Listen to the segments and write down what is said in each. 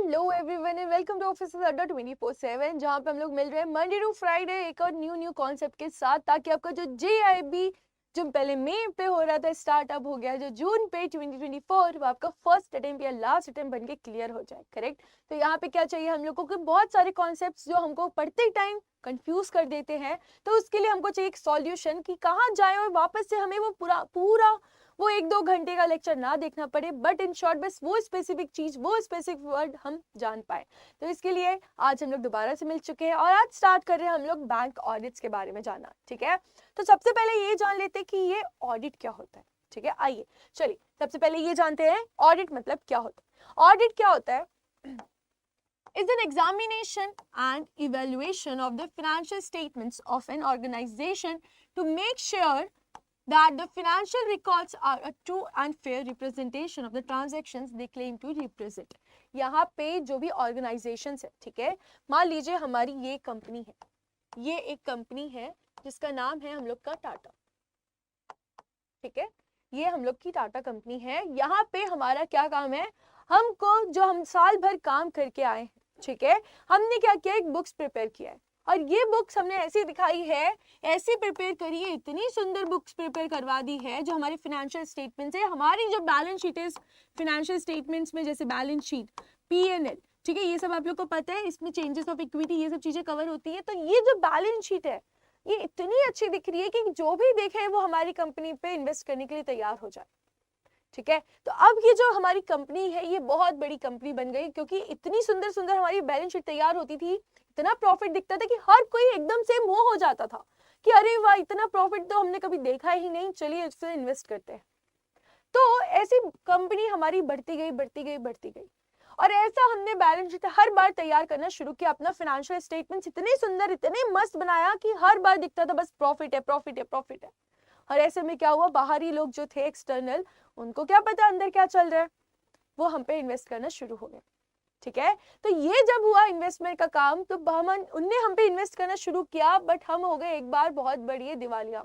Hello everyone and welcome to office Adda 24/7 जहाँ पे हम लोग मिल रहे हैं मंडे टू फ्राइडे एक और न्यू कॉन्सेप्ट के साथ, ताकि आपका जो JIB जो पहले मई पे हो रहा था स्टार्टअप हो गया, जो जून पे 2024 वो आपका फर्स्ट अटेम्प्ट या लास्ट अटेम्प्ट बन के क्लियर हो जाए। करेक्ट। तो यहाँ पे क्या चाहिए हम लोगों को, बहुत सारे कॉन्सेप्ट्स जो हमको पढ़ते टाइम कंफ्यूज कर देते हैं, तो उसके लिए हमको चाहिए एक सॉल्यूशन कि कहाँ जाए और वापस से हमें वो पूरा वो 1-2 घंटे का लेक्चर ना देखना पड़े, बट इन शॉर्ट बस वो स्पेसिफिक चीज, वो स्पेसिफिक वर्ड हम जान पाए। तो इसके लिए आज हम लोग दोबारा से मिल चुके हैं और आज स्टार्ट कर रहे हैं हम लोग बैंक ऑडिट्स के बारे में जानना। ठीक है, तो सबसे पहले ये जान लेते हैं कि ये ऑडिट क्या होता है। ठीक है, आइए चलिए सबसे पहले ये जानते हैं ऑडिट मतलब क्या होता है। ऑडिट क्या होता है? is an examination and evaluation of the financial statements of an organization to make sure that the financial records are a true and fair representation of the transactions they claim to represent। यहाँ पे जो भी organizations है, ठीक है, मान लीजिए हमारी ये कंपनी है, ये एक कंपनी है जिसका नाम है हम लोग का टाटा। ठीक है, ये हम लोग की टाटा कंपनी है। यहाँ पे हमारा क्या काम है, हमको जो हम साल भर काम करके आए हैं, ठीक है, हमने क्या किया, एक बुक्स प्रिपेयर किया है और ये बुक्स हमने ऐसी दिखाई है, ऐसी प्रिपेयर करी है, इतनी सुंदर बुक्स प्रिपेयर करवा दी है जो हमारे फाइनेंशियल स्टेटमेंट्स है, हमारी जो बैलेंस शीट है फाइनेंशियल स्टेटमेंट्स में, जैसे बैलेंस शीट, P&L, ठीक है, ये सब आप लोग को पता है, इसमें चेंजेस ऑफ इक्विटी ये सब चीजें कवर होती है। तो ये जो बैलेंस शीट है ये इतनी अच्छी दिख रही है कि जो भी देखे वो हमारी कंपनी पे इन्वेस्ट करने के लिए तैयार हो जाए। ठीक है, तो अब ये जो हमारी कंपनी है ये बहुत बड़ी कंपनी बन गई, क्योंकि इतनी सुंदर सुंदर हमारी बैलेंस शीट तैयार होती थी, इतना प्रॉफिट दिखता था कि हर कोई एकदम से मोह हो जाता था कि अरे वाह, इतना प्रॉफिट तो हमने कभी देखा ही नहीं, चलिए इससे इन्वेस्ट करते हैं। तो ऐसी कंपनी हमारी बढ़ती गई बढ़ती गई बढ़ती गई और ऐसा हमने बैलेंस शीट हर बार तैयार करना शुरू किया, अपना फाइनेंशियल स्टेटमेंट्स इतने सुंदर इतने मस्त बनाया कि हर बार दिखता था बस प्रॉफिट है प्रॉफिट है प्रॉफिट है। और ऐसे में क्या हुआ, बाहरी लोग जो थे एक्सटर्नल, उनको क्या पता अंदर क्या चल रहा है, वो हम पे इन्वेस्ट करना शुरू हो गए। ठीक है, तो ये जब हुआ इन्वेस्टमेंट का काम, तो उनने हम पे इन्वेस्ट करना शुरू किया, बट हम हो गए एक बार बहुत बड़ी दिवालिया।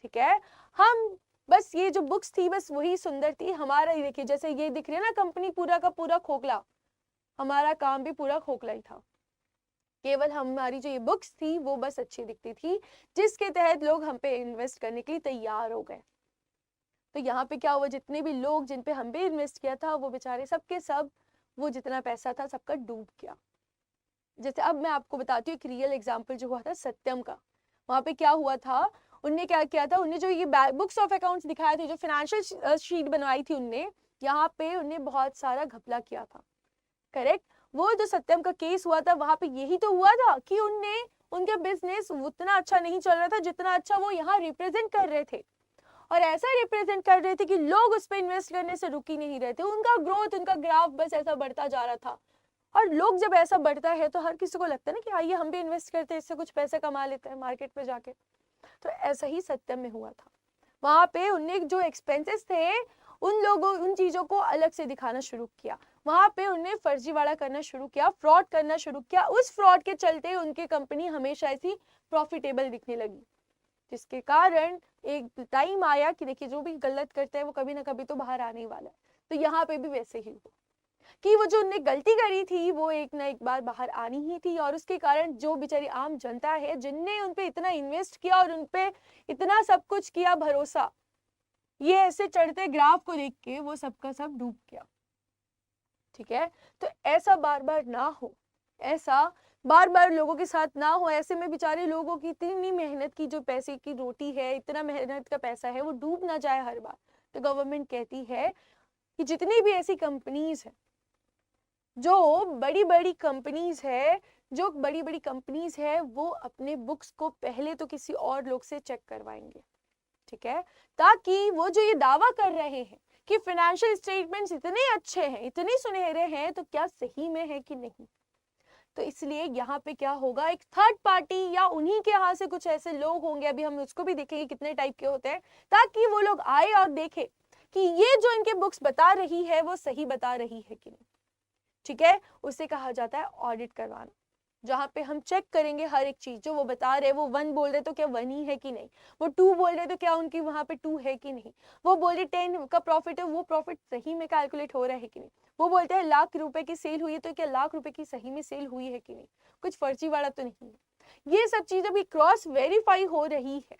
ठीक है, हम बस ये जो बुक्स थी बस वही सुंदर थी, हमारा ही देखिए जैसे ये दिख रही है ना कंपनी पूरा का पूरा खोखला, हमारा काम भी पूरा खोखला ही था, केवल हमारी जो ये बुक्स थी वो बस अच्छी दिखती थी, जिसके तहत लोग हम पे इन्वेस्ट करने के लिए तैयार हो गए। तो यहाँ पे क्या हुआ, जितने भी लोग जिन पे हम पे इन्वेस्ट किया था वो बेचारे सबके सब, वो जितना पैसा था सबका डूब गया। जैसे अब मैं आपको बताती हूँ एक रियल एग्जांपल जो हुआ था सत्यम का। वहाँ पे क्या हुआ था, उनने क्या किया था, उनने जो ये बुक्स ऑफ अकाउंट्स दिखाए थे, जो फाइनेंशियल शीट बनवाई थी उनने, यहाँ पे उनने बहुत सारा घपला किया था। करेक्ट, वो जो सत्यम का केस हुआ था वहां पे यही तो हुआ था कि उनने, उनका बिजनेस उतना अच्छा नहीं चल रहा था जितना अच्छा वो यहाँ रिप्रेजेंट कर रहे थे, और ऐसा रिप्रेजेंट कर रहे थे कि लोग उस पर इन्वेस्ट करने से रुक ही नहीं रहे थे, उनका ग्रोथ, उनका ग्राफ बस ऐसा बढ़ता जा रहा था। और लोग जब ऐसा बढ़ता है तो हर किसी को लगता है ना कि आइए हम भी इन्वेस्ट करते हैं, इससे कुछ पैसे कमा लेते हैं मार्केट में जाके। तो ऐसा ही सत्यम में हुआ था, वहां पे उनने जो एक्सपेंसेस थे उन लोगों, उन चीजों को अलग से दिखाना शुरू किया, वहां पे उन्हें फर्जीवाड़ा करना शुरू किया, फ्रॉड करना शुरू किया। उस फ्रॉड के चलते उनकी कंपनी हमेशा ऐसी प्रॉफिटेबल दिखने लगी, जिसके कारण एक टाइम आया कि देखिए जो भी गलत करता है वो कभी ना कभी तो बाहर आने ही वाला है। तो यहाँ पे भी वैसे ही हुआ कि वो जो उनने गलती करी थी वो एक ना एक बार बाहर आनी ही थी, और उसके कारण जो बेचारी आम जनता है जिनने उनपे इतना इन्वेस्ट किया और उनपे इतना सब कुछ किया भरोसा, ये ऐसे चढ़ते ग्राफ को देख के वो सबका सब डूब गया। ठीक है, तो ऐसा बार बार ना हो, ऐसा बार बार लोगों के साथ ना हो, ऐसे में बेचारे लोगों की इतनी मेहनत की जो पैसे की रोटी है, इतना मेहनत का पैसा है, वो डूब ना जाए हर बार। तो गवर्नमेंट कहती है कि जितनी भी ऐसी कंपनीज है, जो बड़ी बड़ी कंपनीज है, जो बड़ी बड़ी कंपनीज है, वो अपने बुक्स को पहले तो किसी और लोग से चेक करवाएंगे। ठीक है, ताकि वो जो ये दावा कर रहे हैं कि फाइनेंशियल स्टेटमेंट्स इतने अच्छे हैं, इतने सुनहरे हैं, तो क्या सही में है कि नहीं। तो इसलिए यहाँ पे क्या होगा, एक थर्ड पार्टी या उन्हीं के यहाँ से कुछ ऐसे लोग होंगे, अभी हम उसको भी देखेंगे कितने टाइप के होते हैं, ताकि वो लोग आए और देखे कि ये जो इनके बुक्स बता रही है वो सही बता रही है कि नहीं। ठीक है, उसे कहा जाता है ऑडिट करवाना, जहाँ पे हम चेक करेंगे हर एक चीज जो वो बता रहे, वो 1 बोल रहे तो क्या 1 ही है कि नहीं, वो 2 बोल रहे तो क्या उनकी वहां पे 2 है कि नहीं, वो बोल रहे 10 का प्रॉफिट है, वो प्रॉफिट सही में कैलकुलेट हो रहा है कि नहीं, वो बोलते हैं लाख रुपए की सेल हुई है, तो क्या लाख रुपए की सही में सेल हुई है कि नहीं, कुछ फर्जी वाला तो नहीं है। ये सब चीज अभी क्रॉस वेरीफाई हो रही है,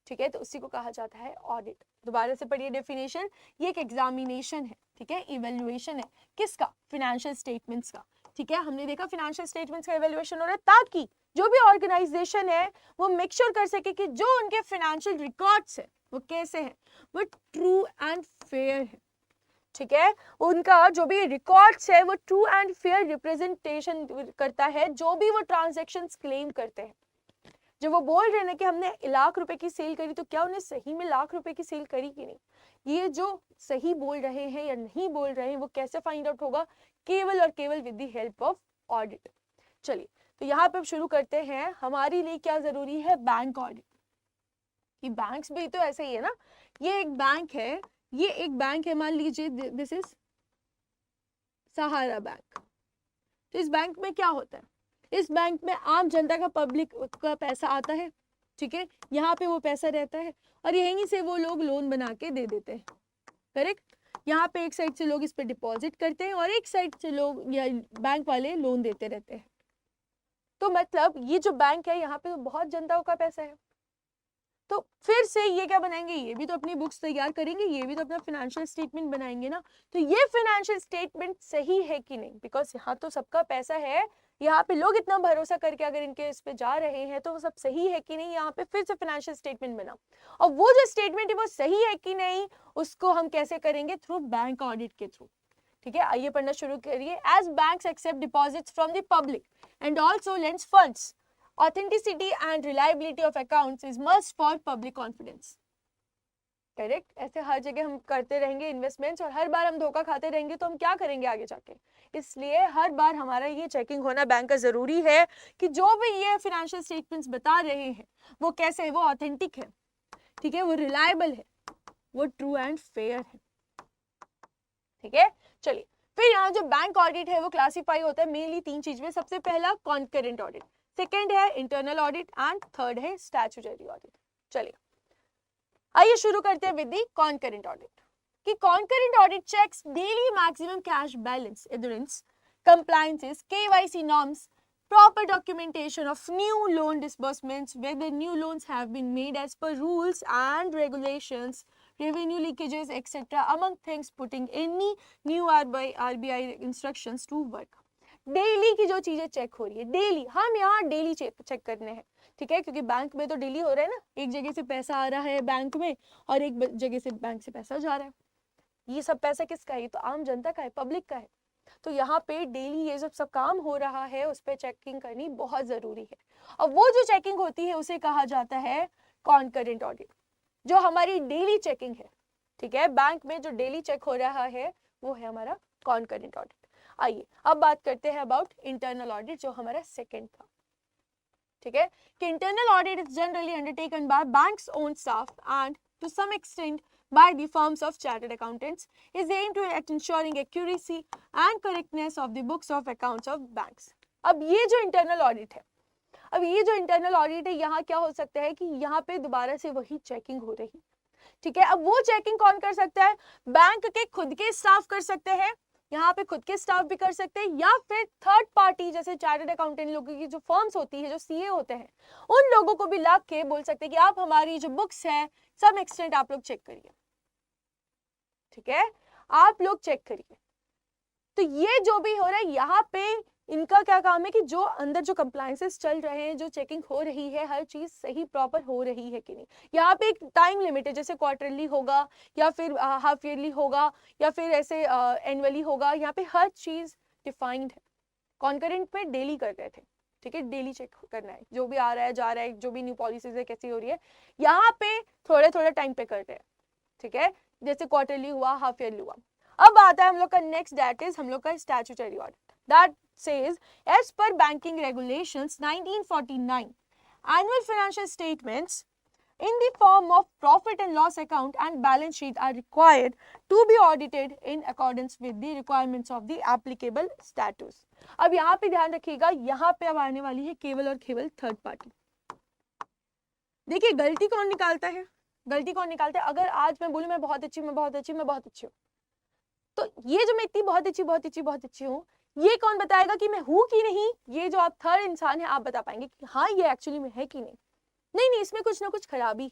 ठीक है, तो उसी को कहा जाता है ऑडिट। दोबारा से पढ़िए डेफिनेशन, ये एक एग्जामिनेशन है, ठीक है, इवेल्युएशन है किसका, फाइनेंशियल स्टेटमेंट्स का, ठीक है। हमने देखा फाइनेंशियल स्टेटमेंट्स का इवेल्युएशन हो रहा है ताकि जो भी ऑर्गेनाइजेशन है वो मेक श्योर कर सके कि जो उनके फाइनेंशियल रिकॉर्ड्स है वो कैसे हैं, वो ट्रू एंड फेयर है, ठीक है। उनका जो भी रिकॉर्ड्स है वो ट्रू एंड फेयर रिप्रेजेंटेशन करता है जो भी वो ट्रांजैक्शंस क्लेम करते हैं। जब वो बोल रहे हैं ना कि हमने लाख रुपए की सेल करी, तो क्या उन्हें सही में लाख रुपए की सेल करी कि नहीं, ये जो सही बोल रहे हैं या नहीं बोल रहे हैं वो कैसे फाइंड आउट होगा, केवल और केवल with the help of audit. चलिए, तो यहाँ पे शुरू करते हैं। हमारे लिए क्या जरूरी है, बैंक ऑडिट, कि बैंक्स भी तो ऐसे ही है ना, ये एक बैंक है, ये एक बैंक है, मान लीजिए दिस इज सहारा बैंक। तो इस बैंक में क्या होता है, इस बैंक में आम जनता का, पब्लिक का पैसा आता है, ठीक है, यहाँ पे वो पैसा रहता है और यहीं से वो लोग लोन बना के दे देते हैं, करेक्ट। यहाँ पे एक साइड से लोग इस पे डिपॉजिट करते हैं और एक साइड से लोग या बैंक वाले लोन देते रहते हैं। तो मतलब ये जो बैंक है यहाँ पे तो बहुत जनता का पैसा है, तो फिर से ये क्या बनाएंगे, ये भी तो अपनी बुक्स तैयार करेंगे, ये भी तो अपना फाइनेंशियल स्टेटमेंट बनाएंगे ना। तो ये फाइनेंशियल स्टेटमेंट सही है कि नहीं, बिकॉज यहाँ तो सबका पैसा है, यहाँ पे लोग इतना भरोसा करके अगर इनके इस पे जा रहे हैं तो वो सब सही है कि नहीं, यहाँ पे फिर से फाइनेंशियल स्टेटमेंट बना। और वो जो स्टेटमेंट है वो सही है कि नहीं, उसको हम कैसे करेंगे, थ्रू बैंक ऑडिट के थ्रू, ठीक है। आइए पढ़ना शुरू करिए। As banks accept deposits from the public and also lends funds, authenticity and reliability of accounts is must for public confidence, correct. ऐसे हर जगह हम करते रहेंगे इन्वेस्टमेंट्स और हर बार हम धोखा खाते रहेंगे तो हम क्या करेंगे आगे जाके, इसलिए हर बार हमारा ये चेकिंग होना बैंक का जरूरी है कि जो भी ये फाइनेंशियल स्टेटमेंट्स बता रहे हैं वो कैसे है, वो ऑथेंटिक है, ठीक है, वो रिलायबल है, वो ट्रू एंड फेयर है, ठीक है। चलिए, फिर यहाँ जो बैंक ऑडिट है वो क्लासीफाई होता है मेनली तीन चीज में। सबसे पहला कॉन्करेंट ऑडिट, सेकेंड है इंटरनल ऑडिट एंड थर्ड है स्टैट्यूटरी ऑडिट। चलिए, आइए शुरू करते हैं विद द कॉन्करेंट ऑडिट। कि concurrent audit checks daily maximum cash balance, adherence, compliances, KYC norms, proper documentation of new loan disbursements, whether new loans have been made as per rules and regulations, revenue leakages, etc. among things putting any new RBI instructions to work. Daily की जो चीजें check हो रही है, daily हम यहाँ daily check करने हैं, ठीक है, क्योंकि बैंक में तो डेली हो रहा है ना, एक जगह से पैसा आ रहा है बैंक में और एक जगह से बैंक से पैसा जा रहा है, ये सब पैसा किसका है, ये तो आम जनता का है, पब्लिक का है। तो यहाँ पे डेली ये सब काम हो रहा है, उस पर चेकिंग करनी बहुत जरूरी है। और वो जो चेकिंग होती है उसे कहा जाता है कॉन्करेंट ऑडिट, जो हमारी डेली चेकिंग है, ठीक है, बैंक में जो डेली चेक हो रहा है वो है हमारा कॉन्करेंट ऑडिट। आइए अब बात करते हैं अबाउट इंटरनल ऑडिट, जो हमारा सेकंड था, ठीक है, कि internal audit is generally undertaken by banks own staff and to some extent by the firms of chartered accountants, is aimed at ensuring accuracy and correctness of the books of accounts of banks. अब ये जो internal audit है, अब ये जो internal audit है, यहाँ क्या हो सकता है कि यहाँ पे दोबारा से वही चेकिंग हो रही, ठीक है। अब वो चेकिंग कौन कर सकता है, बैंक के खुद के स्टाफ कर सकते हैं, यहाँ पे खुद के स्टाफ भी कर सकते हैं, या फिर थर्ड पार्टी जैसे चार्टर्ड अकाउंटेंट लोगों की जो फर्म्स होती है, जो सीए होते हैं, उन लोगों को भी ला के बोल सकते हैं कि आप हमारी जो बुक्स है सम एक्सटेंट आप लोग चेक करिए, ठीक है, आप लोग चेक करिए। तो ये जो भी हो रहा है यहाँ पे इनका क्या काम है कि जो अंदर जो कंप्लायंसेस चल रहे हैं, जो चेकिंग हो रही है, हर चीज सही प्रॉपर हो रही है कि नहीं। यहाँ पे एक टाइम लिमिट है, जैसे क्वार्टरली होगा या फिर हाफ ईयरली होगा या फिर ऐसे एनुअली होगा, यहाँ पे हर चीज डिफाइंड है। कॉन्करेंट में डेली कर रहे थे, ठीक है, डेली चेक करना है, जो भी आ रहा है जा रहा है, जो भी न्यू पॉलिसीज है कैसी हो रही है, यहाँ पे थोड़े थोड़े टाइम पे कर रहे हैं, ठीक है, जैसे क्वार्टरली हुआ, हाफ ईयरली हुआ। अब आता है हम लोग का नेक्स्ट, दैट इज हम लोग का statutory audit, that says as per banking regulations 1949 annual financial statements in the form of profit and loss account and balance sheet are required to be audited in accordance with the requirements of the applicable statutes. अब यहाँ पे ध्यान रखिएगा, यहाँ पे अब आने वाली है केवल और केवल थर्ड पार्टी। देखिए गलती कौन निकालता है, गलती कौन निकालता है, अगर आज मैं बोलूं मैं बहुत अच्छी हूँ, तो ये जो मैं इतनी बहुत अच्छी हूँ, ये कौन बताएगा कि मैं हूँ कि नहीं? ये जो आप थर्ड इंसान है, आप बता पाएंगे कि हाँ ये एक्चुअली में है कि नहीं। नहीं, इसमें कुछ ना कुछ खराबी।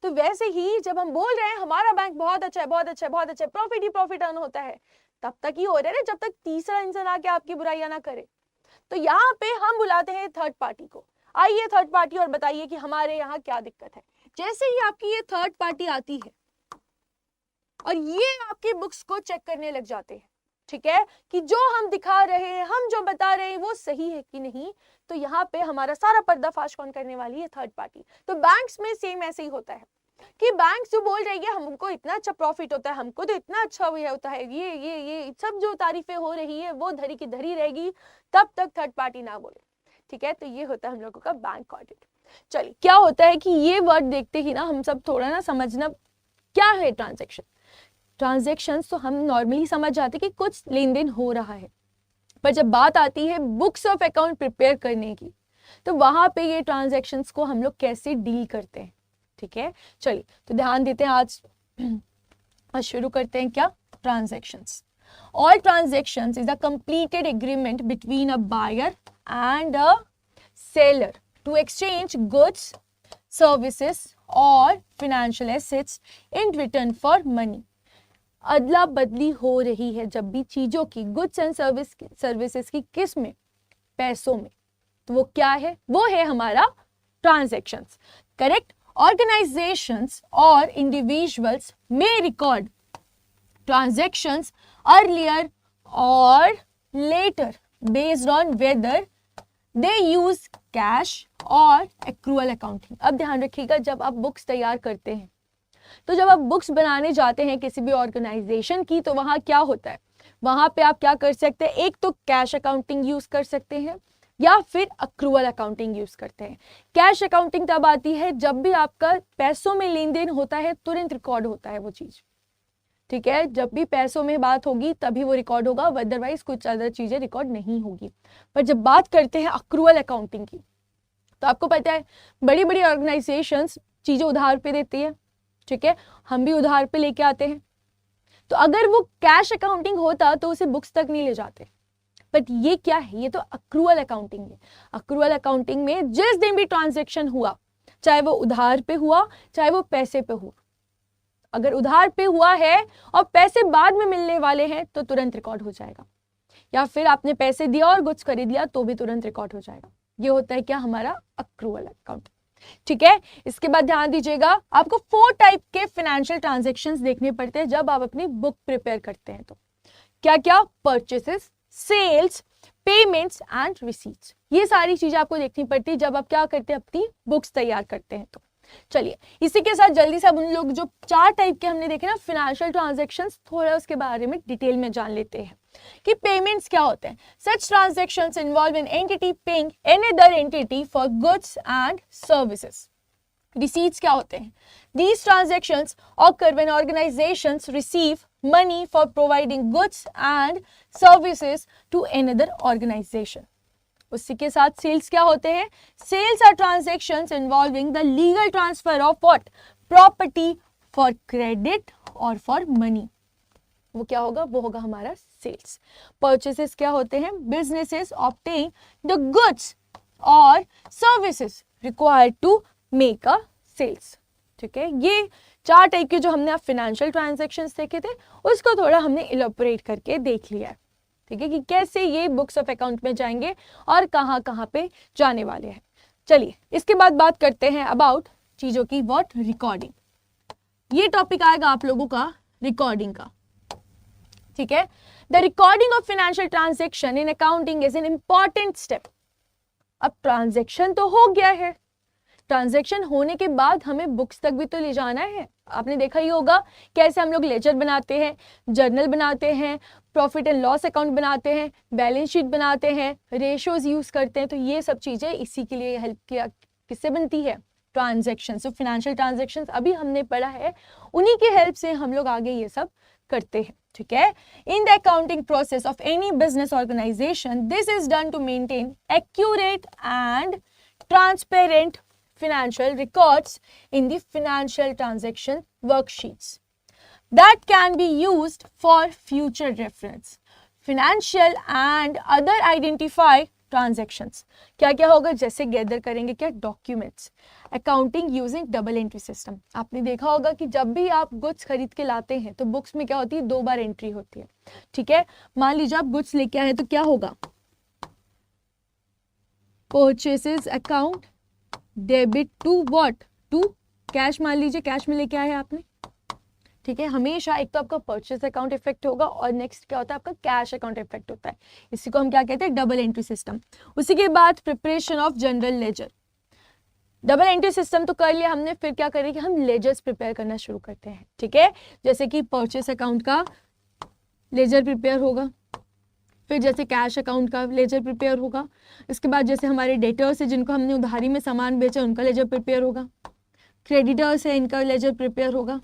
तो वैसे ही जब हम बोल रहे हैं हमारा बैंक बहुत अच्छा है, बहुत अच्छा है, बहुत अच्छा है, प्रॉफिट ही प्रॉफिट अर्न होता है, तब तक ही हो रहा है जब तक तीसरा इंसान आके आपकी बुराइयां ना करे। तो यहाँ पे हम बुलाते हैं थर्ड पार्टी को। आइए थर्ड पार्टी और बताइए कि हमारे यहाँ क्या दिक्कत है। जैसे ही आपकी ये थर्ड पार्टी आती है और ये आपकी बुक्स को चेक करने लग जाते हैं, ठीक है, कि जो हम दिखा रहे हैं, हम जो बता रहे हैं वो सही है कि नहीं, तो यहाँ पे हमारा सारा पर्दाफाश कौन करने वाली है? Third party. तो बैंक्स में सेम ऐसे ही होता है कि बैंक जो बोल रही है हमको इतना अच्छा प्रॉफिट होता है, हमको तो इतना अच्छा ये होता है, ये सब जो तारीफें हो रही है वो धरी की धरी रहेगी, तब तक थर्ड पार्टी ना बोले, ठीक है। तो ये होता है हम लोगों का बैंक ऑडिट। चलिए, क्या होता है कि ये वर्ड देखते ही ना हम सब थोड़ा ना समझना क्या है ट्रांजैक्शन। ट्रांजैक्शंस तो हम नॉर्मली समझ जाते कि कुछ लेन देन हो रहा है, पर जब बात आती है बुक्स ऑफ अकाउंट प्रिपेयर करने की, तो वहां पे ये ट्रांजैक्शंस को हम लोग कैसे डील करते हैं, ठीक है। चलिए, तो ध्यान देते हैं, आज शुरू करते हैं क्या? Transactions. All transactions is a completed agreement between a buyer and a seller to exchange goods, services और financial assets in return for money. अदला बदली हो रही है जब भी चीजों की, गुड्स एंड सर्विसेज की, किस में? पैसों में। तो वो क्या है? वो है हमारा ट्रांजैक्शंस, करेक्ट। ऑर्गेनाइजेशंस और इंडिविजुअल्स में रिकॉर्ड ट्रांजैक्शंस अर्लियर और later based on whether they use cash और एक्रूअल अकाउंटिंग। अब ध्यान रखिएगा, जब आप बुक्स तैयार करते हैं, तो जब आप बुक्स बनाने जाते हैं किसी भी ऑर्गेनाइजेशन की, तो वहां क्या होता है? वहां पे आप क्या कर सकते हैं? एक तो कैश अकाउंटिंग यूज कर सकते हैं या फिर अक्रूअल अकाउंटिंग यूज करते हैं। कैश अकाउंटिंग तब आती है जब भी आपका पैसों में लेन देन होता है, तुरंत रिकॉर्ड होता है वो चीज, ठीक है। जब भी पैसों में बात होगी तभी वो रिकॉर्ड होगा, अदरवाइज कुछ अदर चीजें रिकॉर्ड नहीं होगी। पर जब बात करते हैं अक्रूअल अकाउंटिंग की, तो आपको पता है बड़ी बड़ी ऑर्गेनाइजेशंस चीजें उधार पे देती है, ठीक है, हम भी उधार पे लेके आते हैं। तो अगर वो कैश अकाउंटिंग होता तो उसे बुक्स तक नहीं ले जाते, बट ये क्या है? ये तो अक्रूअल अकाउंटिंग है। अक्रूअल अकाउंटिंग में जिस दिन भी ट्रांजैक्शन हुआ, चाहे वो उधार पे हुआ चाहे वो पैसे पे हुआ, अगर उधार पे हुआ है और पैसे बाद में मिलने वाले हैं तो तुरंत रिकॉर्ड हो जाएगा, या फिर आपने पैसे दिया और कुछ खरीद लिया तो भी तुरंत रिकॉर्ड हो जाएगा। ये होता है क्या? हमारा अक्रूअल अकाउंट, ठीक है। इसके बाद ध्यान दीजिएगा, आपको 4 टाइप के फाइनेंशियल ट्रांजैक्शंस देखने पड़ते हैं जब आप अपनी बुक प्रिपेयर करते हैं। तो क्या क्या? Purchases, sales, payments and receipts. ये सारी चीजें आपको देखनी पड़ती है जब आप क्या करते हैं? अपनी बुक्स तैयार करते हैं। तो चलिए, इसी के साथ जल्दी से अब उन लोग जो 4 टाइप के हमने देखे ना फाइनेंशियल ट्रांजैक्शंस, थोड़ा उसके बारे में डिटेल में जान लेते हैं कि पेमेंट्स क्या होते हैं। Such transactions involve an entity paying any other entity for goods and services. Receipts क्या होते हैं? These transactions occur when organizations receive money for providing goods and services to another organization. उसी के साथ सेल्स क्या होते हैं? Sales are transactions involving the legal transfer of what? Property for credit or for money. वो क्या होगा? वो होगा हमारा सेल्स। Purchases क्या होते हैं? Businesses obtain the goods or services required to make a sales, ठीक है। ये 4 टाइप के जो हमने आप फाइनेंशियल ट्रांजैक्शंस देखे थे, उसको थोड़ा हमने इलैबोरेट करके देख लिया है, ठीक है, कि कैसे ये बुक्स ऑफ अकाउंट में जाएंगे और कहाँ कहाँ पे जाने वाले हैं। चलिए, इसके बाद बात करते हैं अबाउट चीजों की व्हाट? रिकॉर्डिंग। ये टॉपिक आएगा आप लोगों का रिकॉर्डिंग का, ठीक है। The recording of financial transaction in accounting is an important step. अब ट्रांजैक्शन तो हो गया है, ट्रांजैक्शन होने के बाद हमें बुक्स तक भी तो ले जाना है। आपने देखा ही होगा कैसे हम लोग लेजर बनाते हैं, जर्नल बनाते हैं, प्रॉफिट एंड लॉस अकाउंट बनाते हैं, बैलेंस शीट बनाते हैं, रेशियोज यूज करते हैं। तो ये सब चीजें इसी के लिए हेल्प किया, किससे बनती है? ट्रांजैक्शन। सो फाइनेंशियल ट्रांजैक्शंस अभी हमने पढ़ा है, उन्हीं की हेल्प से हम लोग आगे ये सब करते हैं, ठीक है। In the accounting process of any business organisation, this is done to maintain accurate and transparent financial records in the financial transaction worksheets. that can be used for future reference, financial and other identify transactions. क्या क्या होगा, जैसे gather करेंगे क्या, documents, accounting using double entry system. आपने देखा होगा कि जब भी आप गुड्स खरीद के लाते हैं तो बुक्स में क्या होती है, 2 बार एंट्री होती है, ठीक है। मान लीजिए आप गुड्स लेके आए तो क्या होगा, purchases account debit to what, to cash. मान लीजिए कैश में लेके आए हैं आपने, ठीक है। हमेशा एक तो आपका परचेस अकाउंट इफेक्ट होगा और नेक्स्ट क्या होता है, आपका कैश अकाउंट इफेक्ट होता है। इसी को हम क्या कहते हैं, डबल एंट्री सिस्टम। उसी के बाद preparation of general ledger. Double entry system तो कर लिया हमने, फिर क्या करेंगे, हम लेजर्स प्रिपेयर करना शुरू करते हैं, ठीक है। जैसे कि परचेस अकाउंट का लेजर प्रिपेयर होगा, फिर जैसे कैश अकाउंट का लेजर प्रिपेयर होगा, इसके बाद जैसे हमारे डेटर्स है जिनको हमने उधारी में सामान बेचा उनका लेजर प्रिपेयर होगा, क्रेडिटर्स है इनका लेजर प्रिपेयर होगा,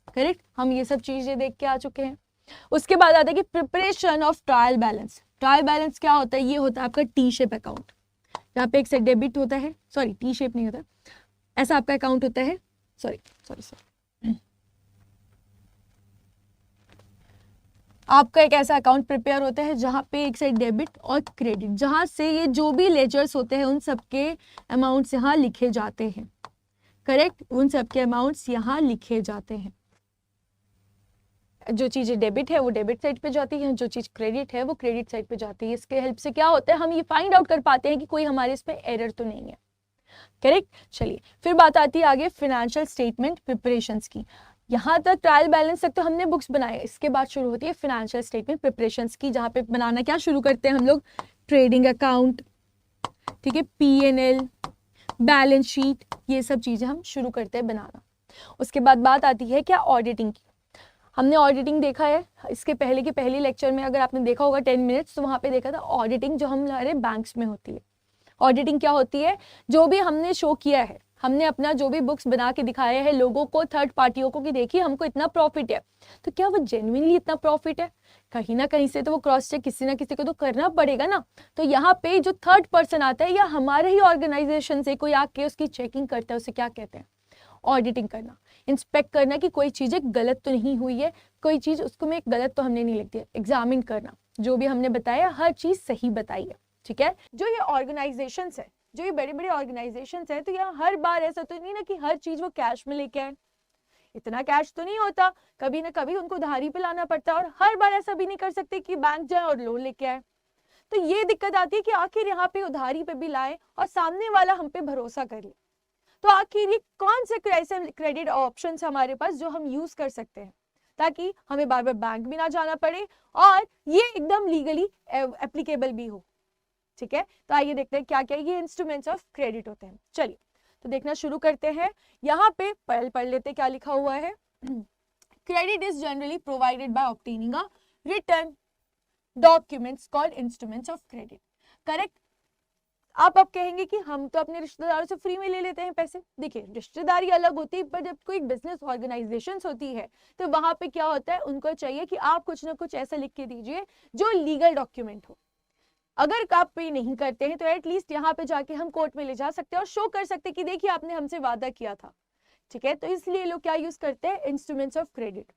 करेक्ट। हम ये सब चीजें देख के आ चुके हैं। उसके बाद आता है कि preparation of trial balance. Trial balance क्या होता है, ये होता है आपका टी शेप अकाउंट, यहाँ पे एक से डेबिट होता है, सॉरी टी शेप नहीं होता, ऐसा आपका अकाउंट होता है, सॉरी आपका एक ऐसा अकाउंट प्रिपेयर होता है जहां पे एक साइड डेबिट और क्रेडिट, जहां से ये जो भी लेजर्स होते हैं उन सबके अमाउंट्स यहाँ लिखे जाते हैं, करेक्ट। उन सबके अमाउंट्स यहाँ लिखे जाते हैं। जो चीज़ें डेबिट है वो डेबिट साइड पे जाती है, जो चीज़ क्रेडिट है वो क्रेडिट साइड पे जाती है। इसके हेल्प से क्या होता है, हम ये फाइंड आउट कर पाते हैं कि कोई हमारे इस पे एरर तो नहीं है, करेक्ट। चलिए फिर बात आती है आगे फाइनेंशियल स्टेटमेंट प्रिपरेशंस की। यहाँ तक ट्रायल बैलेंस तक तो हमने बुक्स बनाए, इसके बाद शुरू होती है फाइनेंशियल स्टेटमेंट प्रिपरेशंस की, जहाँ पे बनाना क्या शुरू करते हैं हम लोग, ट्रेडिंग अकाउंट, ठीक है, P&L, बैलेंस शीट, ये सब चीज़ें हम शुरू करते हैं बनाना। उसके बाद बात आती है क्या, ऑडिटिंग की। हमने ऑडिटिंग देखा है, इसके पहले की पहली लेक्चर में अगर आपने देखा होगा 10 मिनट्स, तो वहाँ पे देखा था ऑडिटिंग जो हमारे बैंक्स में होती है। ऑडिटिंग क्या होती है, जो भी हमने शो किया है, हमने अपना जो भी बुक्स बना के दिखाया है लोगों को, थर्ड पार्टियों को, कि देखिए हमको इतना प्रॉफिट है, तो क्या वो जेन्युइनली इतना प्रॉफिट है, कहीं ना कहीं से तो वो क्रॉस चेक किसी ना किसी को तो करना पड़ेगा ना। तो यहाँ पे जो थर्ड पर्सन आता है या हमारे ही ऑर्गेनाइजेशन से कोई आके उसकी चेकिंग करता है, उसे क्या कहते हैं, ऑडिटिंग करना, इंस्पेक्ट करना कि कोई चीज़ें गलत तो नहीं हुई है, कोई चीज़ उसको में गलत तो हमने नहीं लिख दिया, एग्जामिन करना, जो भी हमने बताया हर चीज़ सही बताई है, ठीक है। जो ये ऑर्गेनाइजेशंस है, जो ये बड़े बड़े ऑर्गेनाइजेशंस है, तो यहाँ हर बार ऐसा तो नहीं ना कि हर चीज़ वो कैश में लेके आए, इतना कैश तो नहीं होता, कभी ना कभी उनको उधारी पे लाना पड़ता है, और हर बार ऐसा भी नहीं कर सकते कि बैंक जाए और लोन लेके आए। तो ये दिक्कत आती है कि आखिर यहाँ पे उधारी पे भी लाए और सामने वाला हम पे भरोसा कर ले, तो आखिर ये कौन से ऐसे क्रेडिट ऑप्शंस हमारे पास जो हम यूज कर सकते हैं ताकि हमें बार बार बैंक भी ना जाना पड़े और ये एकदम लीगली एप्लीकेबल भी हो, ठीक है। तो आइए देखते हैं क्या क्या ये इंस्ट्रूमेंट्स ऑफ क्रेडिट होते हैं। चलिए तो देखना शुरू करते हैं। यहाँ पे पढ़ लेते क्या लिखा हुआ है, credit is generally provided by obtaining a return documents called instruments of credit, correct. आप अब कहेंगे कि हम तो अपने रिश्तेदारों से फ्री में ले लेते हैं पैसे। देखिए रिश्तेदारी अलग होती है, पर जब कोई बिजनेस ऑर्गेनाइजेशन होती है तो वहां पे क्या होता है, उनको चाहिए कि आप कुछ ना कुछ ऐसा लिख के दीजिए जो लीगल डॉक्यूमेंट हो। अगर आप पे नहीं करते हैं तो एटलीस्ट यहाँ पे जाके हम कोर्ट में ले जा सकते हैं और शो कर सकते हैं कि देखिए आपने हमसे वादा किया था, ठीक है। तो इसलिए लोग क्या यूज करते हैं, इंस्ट्रूमेंट्स ऑफ क्रेडिट,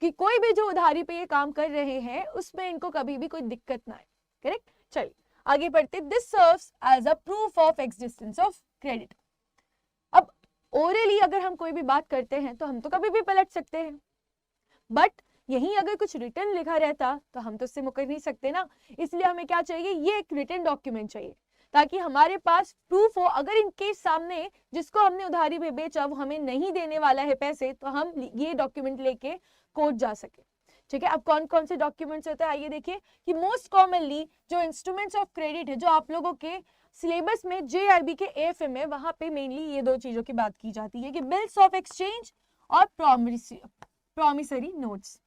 कि कोई भी जो उधारी पे ये काम कर रहे हैं उसमें इनको कभी भी कोई दिक्कत ना आए, करेक्ट। चलिए आगे बढ़ते, this serves as a proof of existence of credit. अब ओरली अगर हम कोई भी बात करते हैं तो हम तो कभी भी पलट सकते हैं, बट यहीं अगर कुछ रिटर्न लिखा रहता तो हम तो उससे मुकर नहीं सकते ना। इसलिए हमें क्या चाहिए, ये एक रिटर्न डॉक्यूमेंट चाहिए ताकि हमारे पास प्रूफ हो, अगर इनके सामने जिसको हमने उधारी पे बेचा वो हमें नहीं देने वाला है पैसे, तो हम ये डॉक्यूमेंट लेके कोर्ट जा सके, ठीक है। अब कौन कौन से डॉक्यूमेंट्स होते हैं, आइए देखिए कि मोस्ट कॉमनली जो इंस्ट्रूमेंट्स ऑफ क्रेडिट है जो आप लोगों के सिलेबस में JIB के AFM में, वहां पे मेनली ये दो चीजों की बात की जाती है कि बिल्स ऑफ एक्सचेंज और प्रॉमिसरी नोट्स।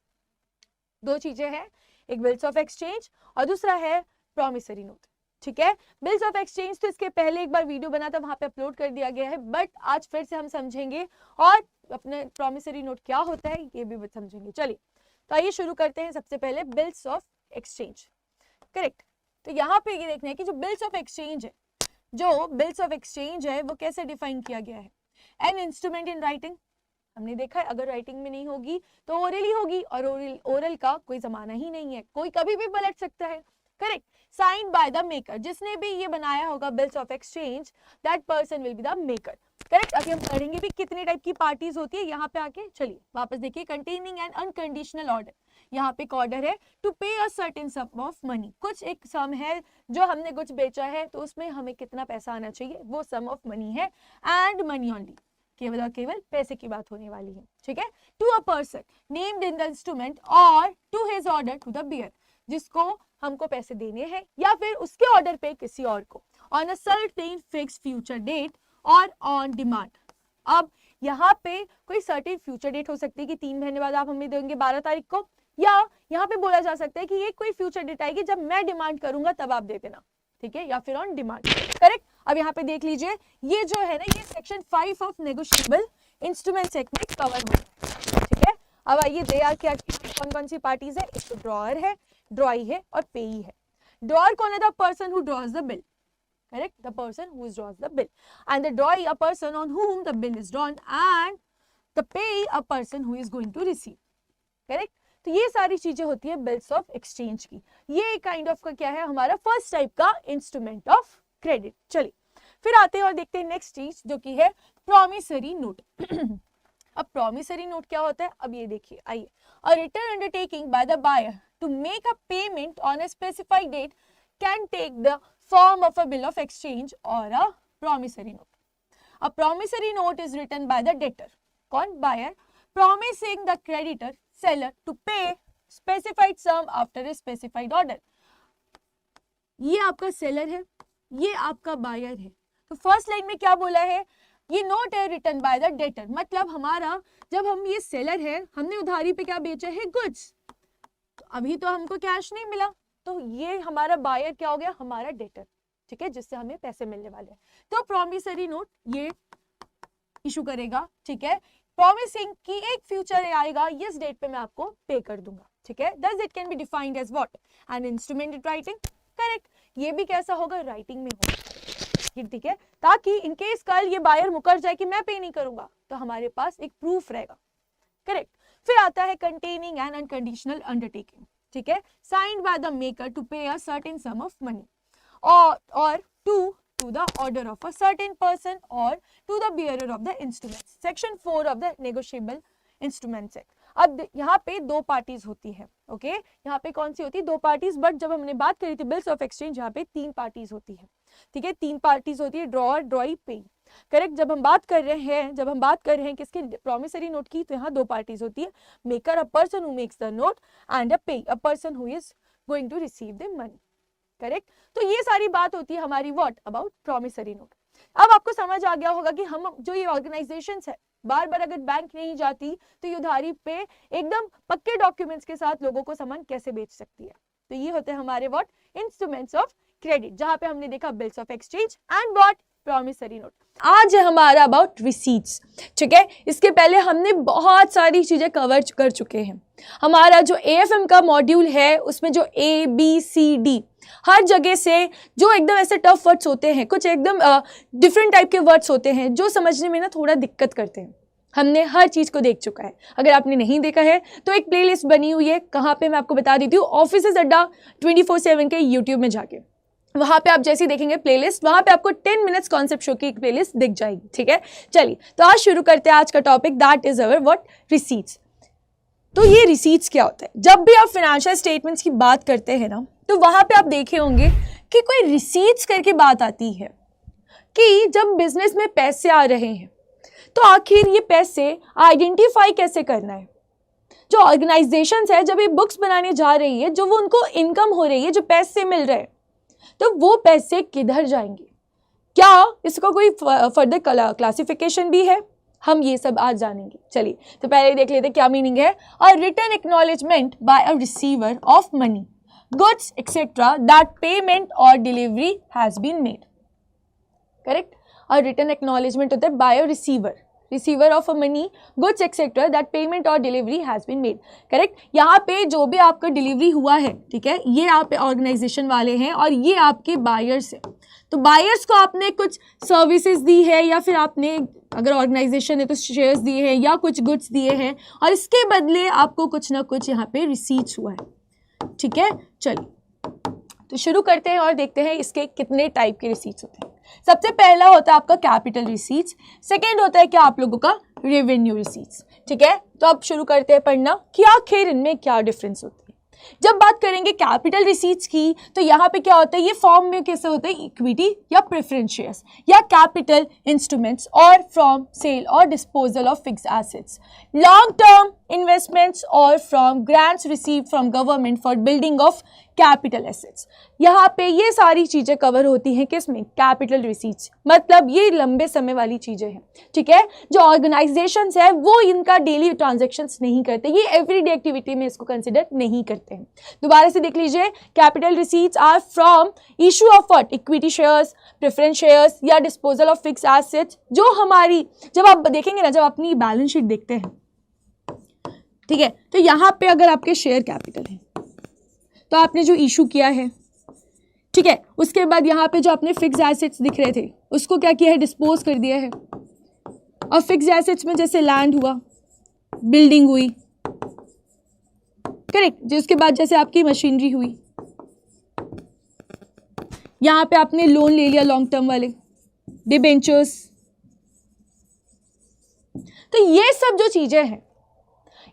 दो चीजें हैं, एक बिल्स ऑफ एक्सचेंज और दूसरा है प्रॉमिसरी नोट, ठीक है। बिल्स ऑफ एक्सचेंज तो इसके पहले एक बार वीडियो बना था, वहां पे अपलोड कर दिया गया है, बट आज फिर से हम समझेंगे और अपने प्रॉमिसरी नोट क्या होता है ये भी समझेंगे। चलिए तो आइए शुरू करते हैं। सबसे पहले बिल्स ऑफ एक्सचेंज, करेक्ट। तो यहाँ पे ये देखना है कि जो बिल्स ऑफ एक्सचेंज है, जो बिल्स ऑफ एक्सचेंज है वो कैसे डिफाइन किया गया है, एन इंस्ट्रूमेंट इन राइटिंग हमने देखा है अगर राइटिंग में नहीं होगी तो ओरली होगी, और ओरल का कोई जमाना ही नहीं है, कोई कभी भी पलट सकता है। Correct. Signed by the maker, जिसने भी ये बनाया होगा bills of exchange, that person will be the maker. Correct. अभी हम पढ़ेंगे भी कितने टाइप की पार्टीज होती है यहाँ पे आके। चलिए वापस देखिए, कंटेनिंग एन अनकंडीशनल ऑर्डर, यहाँ पे एक ऑर्डर है to pay a certain sum of money, कुछ एक सम है जो हमने कुछ बेचा है तो उसमें हमें कितना पैसा आना चाहिए, वो सम ऑफ मनी है, एंड मनी ओनली, केवल और केवल पैसे की बात होने वाली है। ठीक है। To a person named in the instrument और to his order to the bearer, जिसको हमको पैसे देने हैं या फिर उसके ऑर्डर पे किसी और को, on a certain fixed future date और ऑन डिमांड। अब यहाँ पे कोई सर्टेन फ्यूचर डेट हो सकती है कि 3 महीने बाद आप हमें देंगे 12 तारीख को, या यहाँ पे बोला जा सकता है कि ये कोई फ्यूचर डेट आएगी जब मैं डिमांड करूंगा तब आप दे देना। ठीक है, या फिर ऑन डिमांड। करेक्ट। अब यहाँ पे देख लीजिए, ये जो है ना, ये section 5 of negotiable instruments act में कवर होता है। ठीक है। अब आइए तैयार क्या कौन कौन सी पार्टीज है। एक तो ड्रॉअर है, ड्रॉई है और पेई है। ड्रॉअर कौन है? The person who draws the bill. Correct, the person who draws the bill, and the drawee a person on whom the bill is drawn, and the payee a person who is going to receive. Correct. तो ये सारी चीजें होती है bills of exchange की। ये kind of का क्या है, हमारा फर्स्ट टाइप का इंस्ट्रूमेंट ऑफ क्रेडिट। चलिए फिर आते हैं और देखते हैं नेक्स्ट चीज जो कि है प्रॉमिसरी नोट। अब प्रॉमिसरी नोट क्या होता है, अब ये देखिए, आइए। A written undertaking by the buyer to make a payment on a specified date can take the form of a bill of exchange or a promissory note. A promissory note is written by the debtor, कौन? Buyer, promising the creditor seller to pay specified sum after a specified order. ये आपका seller है, ये आपका buyer है। तो first line में क्या बोला है, ये नोट है रिटन बाय द डेटर, मतलब हमारा जब हम ये सेलर है, हमने उधारी पे क्या बेचा है, गुड्स, तो अभी तो हमको कैश नहीं मिला, तो ये हमारा बायर क्या हो गया, हमारा डेटर। ठीक है, जिससे हमें पैसे मिलने वाले हैं। तो प्रॉमिसरी नोट ये इशू करेगा। ठीक है, प्रॉमिसिंग की एक फ्यूचर आएगा, इस डेट पे मैं आपको पे कर दूंगा। ठीक है, thus it can be defined as what, an instrument in writing. Correct, ये भी कैसा होगा, राइटिंग में होगा। ठीक है, ताकि इनकेस कल ये बायर मुकर जाए कि मैं पे नहीं करूंगा, तो हमारे पास एक प्रूफ रहेगा। करेक्ट। फिर आता है कंटेनिंग एन अनकंडीशनल अंडरटेकिंग। ठीक है, signed by the maker to pay a certain sum of money or to the order of a certain person or to the bearer of the instruments. Section 4 of the negotiable instruments act. अब यहाँ पे दो parties होती है। Okay, यहाँ पे कौन सी होती है, दो पार्टीज, बट जब हमने बात करी थी बिल्स ऑफ एक्सचेंज, यहाँ पे 3 पार्टीज होती है। ठीक है, 3 पार्टीज होती है, ड्रॉअर, ड्रॉई, पेई। करेक्ट। जब हम बात कर रहे हैं किसके, प्रॉमिसरी नोट की, तो यहाँ 2 पार्टीज होती है, maker a person who makes the note and a payee a person who is going to receive the money. Correct. तो ये सारी बात होती है हमारी व्हाट अबाउट प्रॉमिसरी नोट। अब आपको समझ आ गया होगा कि हम जो ये ऑर्गेनाइजेशंस है, बार बार अगर बैंक नहीं जाती तो ये उधारी पे एकदम पक्के डॉक्यूमेंट्स के साथ लोगों को सामान कैसे बेच सकती है। तो ये होते हैं हमारे व्हाट, इंस्ट्रूमेंट्स ऑफ क्रेडिट, जहां पे हमने देखा bills of exchange and what, promissory note. आज है हमारा अबाउट रिसीट्स। ठीक है, इसके पहले हमने बहुत सारी चीजें कवर कर चुके हैं। हमारा जो एएफएम का मॉड्यूल है उसमें जो ABCD हर जगह से जो एकदम ऐसे टफ वर्ड्स होते हैं, कुछ एकदम डिफरेंट टाइप के वर्ड्स होते हैं जो समझने में ना थोड़ा दिक्कत करते हैं, हमने हर चीज को देख चुका है। अगर आपने नहीं देखा है तो एक प्लेलिस्ट बनी हुई है, कहाँ पे मैं आपको बता देती हूँ, ऑफिस अड्डा 24/7 के यूट्यूब में जाके, वहां पे आप जैसे देखेंगे प्लेलिस्ट, वहां पे आपको 10 मिनट्स कॉन्सेप्ट शो की एक प्लेलिस्ट दिख जाएगी। ठीक है, चलिए तो आज शुरू करते हैं आज का topic, that is our what, receipts. तो ये रिसीट्स क्या होता है, जब भी आप फाइनेंशियल स्टेटमेंट्स की बात करते हैं ना, तो वहां पे आप देखे होंगे कि कोई रिसीट्स करके बात आती है कि जब बिजनेस में पैसे आ रहे हैं तो आखिर ये पैसे आइडेंटिफाई कैसे करना है। जो ऑर्गेनाइजेशंस है जब ये बुक्स बनाने जा रही है, जो वो उनको इनकम हो रही है, जो पैसे मिल रहे हैं, तो वो पैसे किधर जाएंगे, क्या इसका कोई फर्दर क्लासिफिकेशन भी है, हम ये सब आज जानेंगे। चलिए तो पहले देख लेते हैं क्या मीनिंग है। A written acknowledgement by a receiver of money, goods etcetera that payment और delivery has been made. Correct, a written acknowledgement होता है by a receiver, receiver of a money, goods etcetera that payment और delivery has been made. Correct, यहाँ पे जो भी आपका delivery हुआ है, ठीक है, ये आप ऑर्गेनाइजेशन वाले हैं और ये आपके बायर्स हैं। तो बायर्स को आपने कुछ सर्विसेज दी है या फिर आपने अगर ऑर्गेनाइजेशन है तो शेयर्स दिए हैं या कुछ गुड्स दिए हैं और इसके बदले आपको कुछ ना कुछ यहाँ पे रिसीट्स हुआ है। ठीक है, चलिए तो शुरू करते हैं और देखते हैं इसके कितने टाइप के रिसीट्स होते हैं। सबसे पहला होता है आपका कैपिटल रिसीट्स, सेकेंड होता है क्या आप लोगों का रेवेन्यू रिसीट्स। ठीक है, तो अब शुरू करते हैं पढ़ना कि आखिर इनमें क्या डिफरेंस होता है। जब बात करेंगे कैपिटल रिसीट्स की तो यहाँ पे क्या होता है, ये फॉर्म में कैसे होता है, इक्विटी या प्रेफरेंस शेयर्स या कैपिटल इंस्ट्रूमेंट्स और फ्रॉम सेल और disposal of fixed assets, long term investments और from grants received from government for building of capital assets. यहाँ पे ये सारी चीज़ें कवर होती हैं किसमें, कैपिटल रिसीट्स, मतलब ये लंबे समय वाली चीज़ें हैं। ठीक है, जो ऑर्गेनाइजेशंस है वो इनका डेली ट्रांजैक्शंस नहीं करते, ये एवरीडे एक्टिविटी में इसको कंसिडर नहीं करते हैं। दोबारा से देख लीजिए, capital receipts are from issue of what, equity shares, preference shares या डिस्पोजल ऑफ फिक्स्ड एसेट्स। जो हमारी, जब आप देखेंगे ना, जब अपनी बैलेंस शीट देखते हैं, ठीक है, तो यहाँ पे अगर आपके शेयर कैपिटल है तो आपने जो इशू किया है, ठीक है, उसके बाद यहाँ पे जो आपने फिक्स्ड एसेट्स दिख रहे थे उसको क्या किया है, डिस्पोज कर दिया है। और फिक्स्ड एसेट्स में जैसे लैंड हुआ, बिल्डिंग हुई, करेक्ट, जिसके बाद जैसे आपकी मशीनरी हुई, यहाँ पे आपने लोन ले लिया लॉन्ग टर्म वाले, डिबेंचर्स। तो ये सब जो चीजें हैं,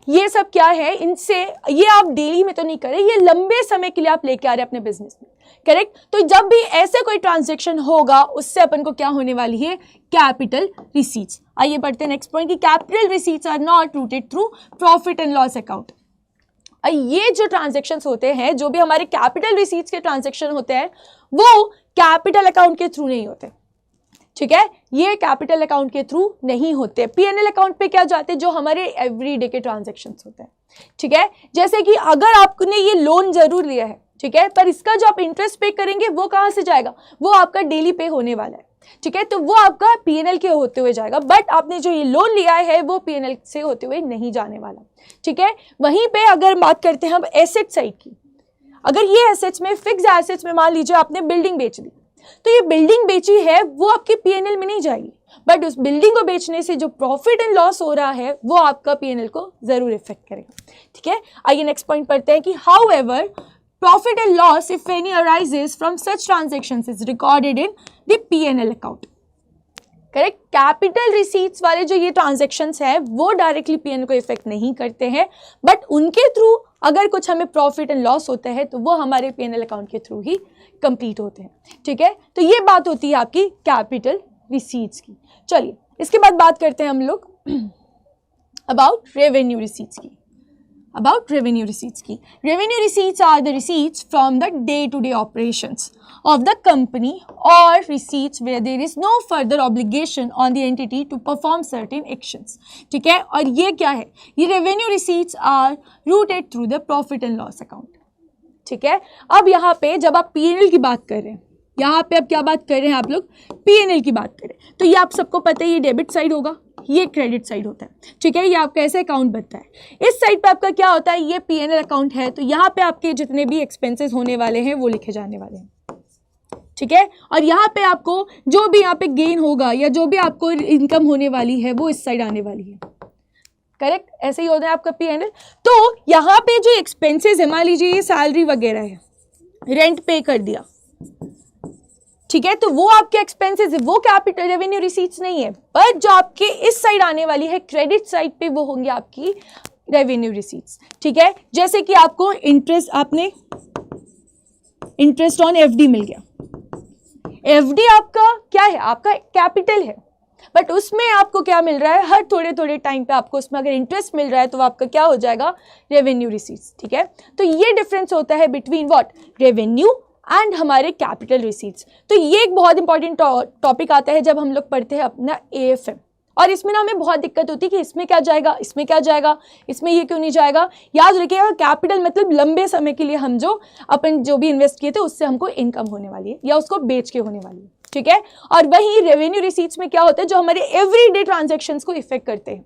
ये सब क्या है, इनसे ये आप डेली में तो नहीं कर रहे, ये लंबे समय के लिए आप लेके आ रहे हैं अपने बिजनेस में। करेक्ट, तो जब भी ऐसे कोई ट्रांजैक्शन होगा उससे अपन को क्या होने वाली है, कैपिटल रिसीट्स। आइए बढ़ते हैं नेक्स्ट पॉइंट कि capital receipts are not routed through profit and loss account. ये जो ट्रांजैक्शंस होते हैं, जो भी हमारे कैपिटल रिसीट्स के ट्रांजैक्शन होते हैं, वो कैपिटल अकाउंट के थ्रू नहीं होते। ठीक है, ये कैपिटल अकाउंट के थ्रू नहीं होते, पीएनएल अकाउंट पे क्या जाते हैं, जो हमारे एवरीडे के ट्रांजैक्शंस होते हैं। ठीक है, जैसे कि अगर आपने ये लोन जरूर लिया है, ठीक है, पर इसका जो आप इंटरेस्ट पे करेंगे वो कहाँ से जाएगा, वो आपका डेली पे होने वाला है। ठीक है, तो वो आपका पीएनएल के होते हुए जाएगा, बट आपने जो ये लोन लिया है वो पीएनएल से होते हुए नहीं जाने वाला। ठीक है, वहीं पे अगर बात करते हैं हम एसेट साइड की, अगर ये एसेट्स में, फिक्स्ड एसेट्स में मान लीजिए आपने बिल्डिंग बेच दी, तो ये बिल्डिंग बेची है वो आपके पीएनएल में नहीं जाएगी, बट उस बिल्डिंग को बेचने से जो प्रॉफिट एंड लॉस हो रहा है वो आपका पीएनएल को जरूर इफेक्ट करेगा। ठीक है, आइए नेक्स्ट पॉइंट पढ़ते हैं कि how ever profit and loss if any arises from such transactions is recorded in the PNL account. Correct, capital receipts वाले जो ये ट्रांजैक्शंस है वो डायरेक्टली पीएनएल को इफेक्ट नहीं करते हैं, बट उनके थ्रू अगर कुछ हमें प्रॉफिट एंड लॉस होता है तो वो हमारे पीएनएल अकाउंट के थ्रू ही कंप्लीट होते हैं। ठीक है, तो ये बात होती है आपकी कैपिटल रिसीट्स की। चलिए इसके बाद बात करते हैं हम लोग अबाउट रेवेन्यू रिसीट्स की। Revenue receipts are the receipts from the day-to-day operations of the company or receipts where there is no further obligation on the entity to perform certain actions. ठीक है, और ये क्या है, ये revenue receipts are routed through the profit and loss account. ठीक है, अब यहाँ पे जब आप P&L की बात कर रहे हैं, यहाँ पे अब क्या बात कर रहे हैं आप लोग, P&L की बात करें, तो ये आप सबको पता है, ये डेबिट साइड होगा, ये क्रेडिट साइड होता है। ठीक है, ये आपका ऐसे अकाउंट बनता है। इस साइड पे आपका क्या होता है, ये पीएनएल अकाउंट है, तो यहाँ पे आपके जितने भी एक्सपेंसेस होने वाले हैं वो लिखे जाने वाले हैं। ठीक है, और यहाँ पे आपको जो भी यहाँ पे गेन होगा या जो भी आपको इनकम होने वाली है वो इस साइड आने वाली है। करेक्ट, ऐसे ही होता है आपका पीएनएल। तो यहाँ पे जो एक्सपेंसेस है, मान लीजिए ये सैलरी वगैरह है, रेंट पे कर दिया, ठीक है, तो वो आपके एक्सपेंसेस है, वो कैपिटल रेवेन्यू रिसीट्स नहीं है, पर जो आपके इस साइड आने वाली है क्रेडिट साइड पे वो होंगे आपकी रेवेन्यू रिसीट्स। ठीक है, जैसे कि आपको इंटरेस्ट, आपने इंटरेस्ट ऑन एफडी मिल गया, एफडी आपका क्या है, आपका कैपिटल है, बट उसमें आपको क्या मिल रहा है, हर थोड़े थोड़े टाइम पे आपको उसमें अगर इंटरेस्ट मिल रहा है तो वो आपका क्या हो जाएगा, रेवेन्यू रिसीट्स। ठीक है, तो ये डिफरेंस होता है बिटवीन व्हाट, रेवेन्यू एंड हमारे कैपिटल रिसीट्स। तो ये एक बहुत इंपॉर्टेंट टॉपिक आता है जब हम लोग पढ़ते हैं अपना एएफएम और इसमें ना हमें बहुत दिक्कत होती है कि इसमें क्या जाएगा, इसमें क्या जाएगा, इसमें ये क्यों नहीं जाएगा। याद रखिएगा कैपिटल मतलब लंबे समय के लिए हम जो अपन जो भी इन्वेस्ट किए थे उससे हमको इनकम होने वाली है या उसको बेच के होने वाली है, ठीक है। और वही रेवेन्यू रिसीट्स में क्या होता है, जो हमारे एवरीडे ट्रांजैक्शंस को इफेक्ट करते हैं।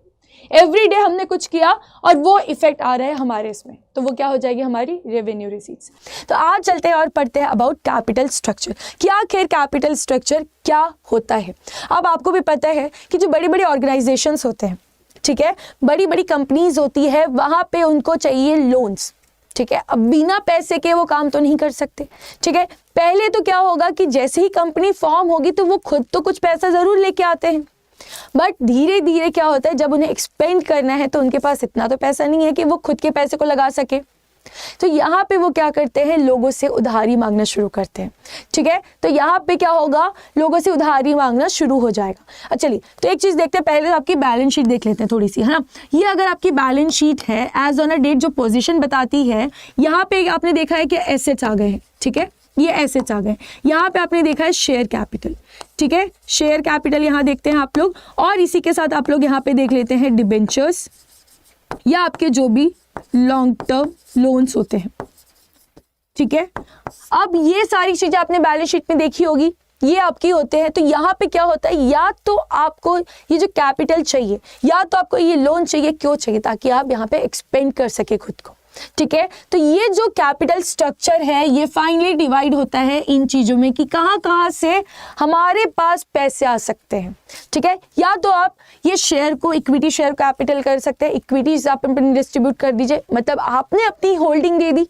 एवरीडे हमने कुछ किया और वो इफेक्ट आ रहा है हमारे इसमें, तो वो क्या हो जाएगी, हमारी रेवेन्यू रिसीट्स। तो आज चलते हैं और पढ़ते हैं अबाउट कैपिटल स्ट्रक्चर कि आखिर कैपिटल स्ट्रक्चर क्या होता है। अब आपको भी पता है कि जो बड़ी बड़ी ऑर्गेनाइजेशंस होते हैं, ठीक है, बड़ी बड़ी कंपनीज होती है, वहाँ पे उनको चाहिए लोन्स, ठीक है। अब बिना पैसे के वो काम तो नहीं कर सकते, ठीक है। पहले तो क्या होगा कि जैसे ही कंपनी फॉर्म होगी तो वो खुद तो कुछ पैसा ज़रूर लेके आते हैं, बट धीरे धीरे क्या होता है, जब उन्हें एक्सपेंड करना है तो उनके पास इतना तो पैसा नहीं है कि वो खुद के पैसे को लगा सके। तो यहाँ पे वो क्या करते हैं, लोगों से उधारी मांगना शुरू करते हैं, ठीक है। तो यहाँ पे क्या होगा, लोगों से उधारी मांगना शुरू हो जाएगा। अच्छा चलिए, तो एक चीज़ देखते हैं, पहले तो आपकी बैलेंस शीट देख लेते हैं थोड़ी सी, है ना। ये अगर आपकी बैलेंस शीट है एज ऑन अ डेट, जो पोजीशन बताती है, यहाँ पे आपने देखा है कि एसेट्स आ गए हैं, ठीक है, ये एसेट्स आ गए। यहाँ पे आपने देखा है शेयर कैपिटल, ठीक है, शेयर कैपिटल यहाँ देखते हैं आप लोग, और इसी के साथ आप लोग यहाँ पे देख लेते हैं डिबेंचर्स या आपके जो भी लॉन्ग टर्म लोन्स होते हैं, ठीक है। अब ये सारी चीजें आपने बैलेंस शीट में देखी होगी, ये आपकी होते हैं। तो यहाँ पे क्या होता है, या तो आपको ये जो कैपिटल चाहिए, या तो आपको ये लोन चाहिए, क्यों चाहिए, ताकि आप यहाँ पे एक्सपेंड कर सके खुद को, ठीक है। तो ये जो कैपिटल स्ट्रक्चर है ये फाइनली डिवाइड होता है इन चीजों में कि कहाँ कहाँ से हमारे पास पैसे आ सकते हैं, ठीक है। या तो आप ये शेयर को इक्विटी शेयर कैपिटल कर सकते हैं, इक्विटीज आप डिस्ट्रीब्यूट कर दीजिए, मतलब आपने अपनी होल्डिंग दे दी,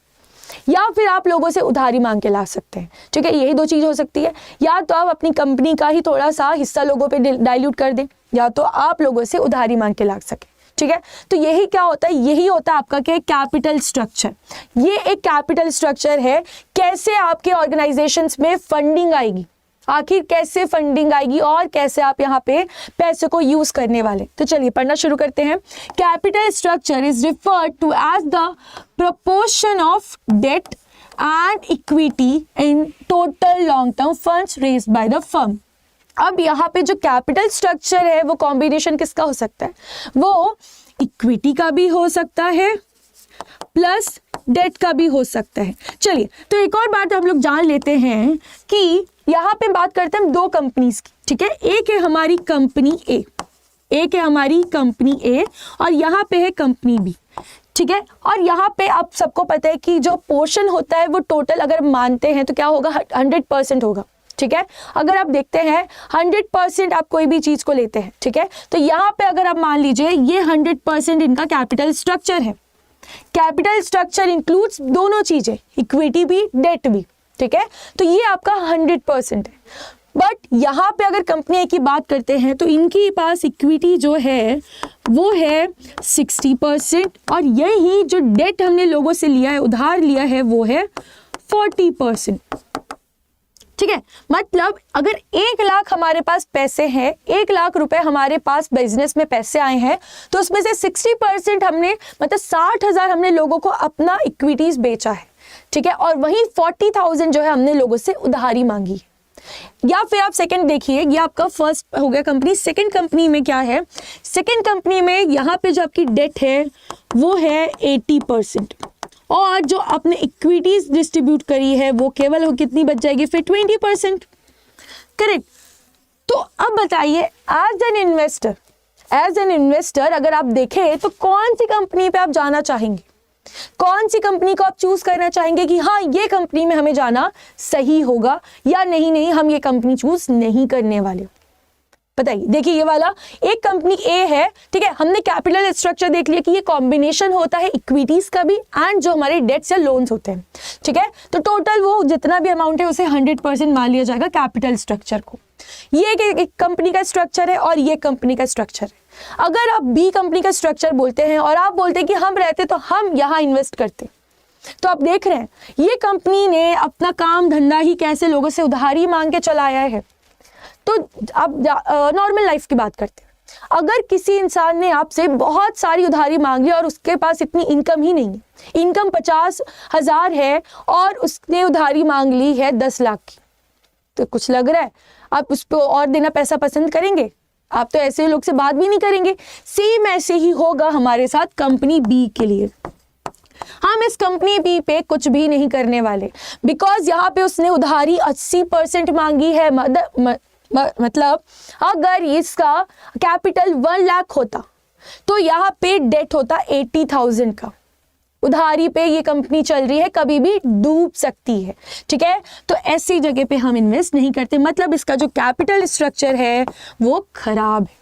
या फिर आप लोगों से उधारी मांग के ला सकते हैं, ठीक है। यही दो चीज हो सकती है, या तो आप अपनी कंपनी का ही थोड़ा सा हिस्सा लोगों पे डाइल्यूट कर दें, या तो आप लोगों से उधारी मांग के ला सके, ठीक है। तो यही क्या होता है, यही होता है आपका क्या, कैपिटल स्ट्रक्चर। ये एक कैपिटल स्ट्रक्चर है, कैसे आपके ऑर्गेनाइजेशंस में फंडिंग आएगी, आखिर कैसे फंडिंग आएगी और कैसे आप यहाँ पे पैसे को यूज करने वाले। तो चलिए पढ़ना शुरू करते हैं। Capital structure is referred to as the proportion of debt and equity in total long term funds raised by the firm. अब यहाँ पे जो कैपिटल स्ट्रक्चर है वो कॉम्बिनेशन किसका हो सकता है, वो इक्विटी का भी हो सकता है प्लस डेट का भी हो सकता है। चलिए, तो एक और बात हम लोग जान लेते हैं कि यहाँ पे बात करते हैं हम दो कंपनीज की, ठीक है। एक है हमारी कंपनी ए, एक है हमारी कंपनी ए, और यहाँ पे है कंपनी बी, ठीक है। और यहाँ पे आप सबको पता है कि जो पोर्शन होता है वो टोटल अगर मानते हैं तो क्या होगा, 100% होगा, ठीक है। अगर आप देखते हैं 100% आप कोई भी चीज को लेते हैं, ठीक है, तो यहाँ पे अगर आप मान लीजिए ये 100% इनका कैपिटल स्ट्रक्चर है। कैपिटल स्ट्रक्चर इंक्लूड्स दोनों चीजें, इक्विटी भी डेट भी, ठीक है। तो ये आपका 100% है। बट यहाँ पे अगर कंपनी ए की बात करते हैं तो इनके पास इक्विटी जो है वो है 60%, और यही जो डेट हमने लोगों से लिया है, उधार लिया है, वो है 40%, ठीक है। मतलब अगर 1 लाख हमारे पास पैसे हैं, 1 लाख रुपए हमारे पास बिजनेस में पैसे आए हैं, तो उसमें से 60% हमने, मतलब 60,000 हमने लोगों को अपना इक्विटीज बेचा है, ठीक है, और वहीं 40,000 जो है हमने लोगों से उधारी मांगी। या फिर आप सेकंड देखिए, ये आपका फर्स्ट हो गया कंपनी। सेकंड कंपनी में क्या है, सेकंड कंपनी में यहाँ पे जो आपकी डेट है वो है 80%, और जो आपने इक्विटीज डिस्ट्रीब्यूट करी है वो केवल कितनी बच जाएगी, फिर 20%, करेक्ट। तो अब बताइए एज एन इन्वेस्टर अगर आप देखें तो कौन सी कंपनी पे आप जाना चाहेंगे, कौन सी कंपनी को आप चूज करना चाहेंगे कि हाँ ये कंपनी में हमें जाना सही होगा, या नहीं हम ये कंपनी चूज नहीं करने वाले। बताइए, देखिए ये वाला एक कंपनी ए है, ठीक है, हमने कैपिटल स्ट्रक्चर देख लिया कि ये कॉम्बिनेशन होता है इक्विटीज का भी एंड जो हमारे डेट्स या लोन्स होते हैं, ठीक है। तो टोटल वो जितना भी अमाउंट है उसे 100% मान लिया जाएगा कैपिटल स्ट्रक्चर को। ये एक कंपनी का स्ट्रक्चर है और ये कंपनी का स्ट्रक्चर है। अगर आप बी कंपनी का स्ट्रक्चर बोलते हैं और आप बोलते हैं कि हम रहते तो हम यहाँ इन्वेस्ट करते, तो आप देख रहे हैं ये कंपनी ने अपना काम धंधा ही कैसे लोगों से उधारी मांग के चलाया है। तो अब नॉर्मल लाइफ की बात करते हैं, अगर किसी इंसान ने आपसे बहुत सारी उधारी मांग ली और उसके पास इतनी इनकम ही नहीं है, इनकम 50,000 है और उसने उधारी मांग ली है 10 लाख की, तो कुछ लग रहा है आप उस पर और देना पैसा पसंद करेंगे? आप तो ऐसे लोग से बात भी नहीं करेंगे। सेम ऐसे ही होगा हमारे साथ कंपनी बी के लिए। हम इस कंपनी बी पे कुछ भी नहीं करने वाले, बिकॉज यहाँ पे उसने उधारी 80% मांगी है। मतलब अगर इसका कैपिटल 1 लाख होता तो यहाँ पे डेट होता 80,000 का। उधारी पे ये कंपनी चल रही है, कभी भी डूब सकती है, ठीक है। तो ऐसी जगह पे हम इन्वेस्ट नहीं करते, मतलब इसका जो कैपिटल स्ट्रक्चर है वो खराब है,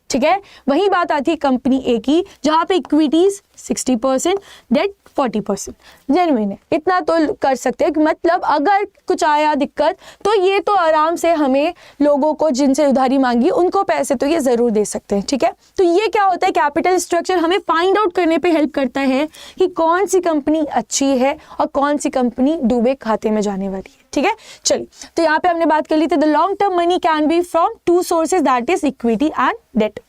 ठीक है। वही बात आती है कंपनी ए की, जहां पे इक्विटीज 60%, डेट 40%। जेन्युइन है, इतना तो कर सकते हैं। मतलब अगर कुछ आया दिक्कत तो ये तो आराम से हमें लोगों को जिनसे उधारी मांगी उनको पैसे तो ये जरूर दे सकते हैं, ठीक है। तो ये क्या होता है, कैपिटल स्ट्रक्चर हमें फाइंड आउट करने पे हेल्प करता है कि कौन सी कंपनी अच्छी है और कौन सी कंपनी डूबे खाते में जाने वाली है, ठीक है। चलिए, तो यहाँ पे हमने बात कर ली थी, the long term money can be from 2 sources, that is equity and debt.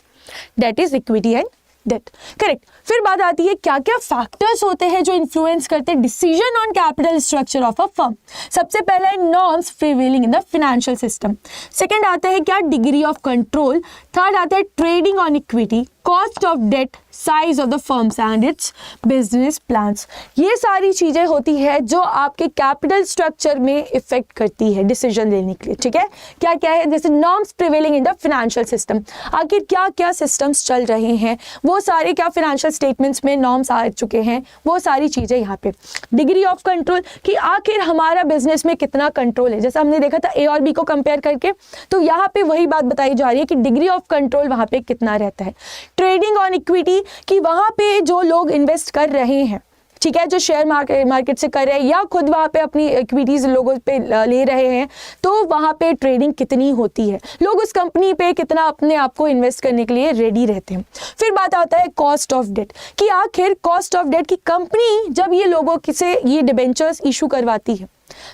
Debt is equity and debt, correct. फिर बात आती है क्या क्या फैक्टर्स होते हैं जो इन्फ्लुएंस करते हैं decision on capital structure of a firm. सबसे पहला है norms prevailing in the financial system. Second आता है क्या, डिग्री ऑफ कंट्रोल। थर्ड आता है trading on equity, cost of debt, size of the firms and its business plans. ये सारी चीजें होती है जो आपके कैपिटल स्ट्रक्चर में इफेक्ट करती है डिसीजन लेने के लिए, ठीक है। क्या क्या है, जैसे norms prevailing in the financial system, आखिर क्या क्या सिस्टम्स चल रहे हैं, वो सारे क्या फाइनेंशियल स्टेटमेंट्स में नॉर्म्स आ चुके हैं, वो सारी चीजें यहाँ पे। डिग्री ऑफ कंट्रोल, कि आखिर हमारा बिजनेस में कितना कंट्रोल है, जैसा हमने देखा था ए और बी को कंपेयर करके, तो यहाँ पे वही बात बताई जा रही है कि डिग्री ऑफ कंट्रोल वहाँ पे कितना रहता है। ट्रेडिंग ऑन इक्विटी, कि वहाँ पे जो लोग इन्वेस्ट कर रहे हैं, ठीक है, जो शेयर मार्केट से कर रहे हैं या खुद वहाँ पे अपनी इक्विटीज लोगों पे ले रहे हैं, तो वहाँ पे ट्रेडिंग कितनी होती है, लोग उस कंपनी पे कितना अपने आप को इन्वेस्ट करने के लिए रेडी रहते हैं। फिर बात आता है कॉस्ट ऑफ डेट, कि आखिर कॉस्ट ऑफ डेट की कंपनी जब ये लोगों से ये डिबेंचर्स इशू करवाती है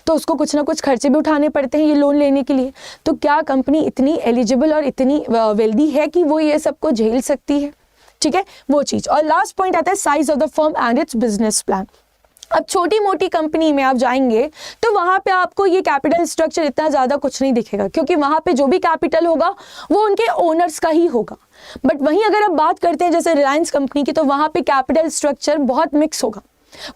तो उसको कुछ ना कुछ खर्चे भी उठाने पड़ते हैं ये लोन लेने के लिए, तो क्या कंपनी इतनी एलिजिबल और इतनी वेल्दी है कि वो ये सबको झेल सकती है, ठीक है, वो चीज। और लास्ट पॉइंट आता है size of the firm and its business plan. अब छोटी मोटी कंपनी में आप जाएंगे तो वहां पे आपको ये कैपिटल स्ट्रक्चर इतना ज्यादा कुछ नहीं दिखेगा, क्योंकि वहां पे जो भी कैपिटल होगा वो उनके ओनर्स का ही होगा। बट वहीं अगर आप बात करते हैं जैसे रिलायंस कंपनी की, तो वहां पे कैपिटल स्ट्रक्चर बहुत मिक्स होगा,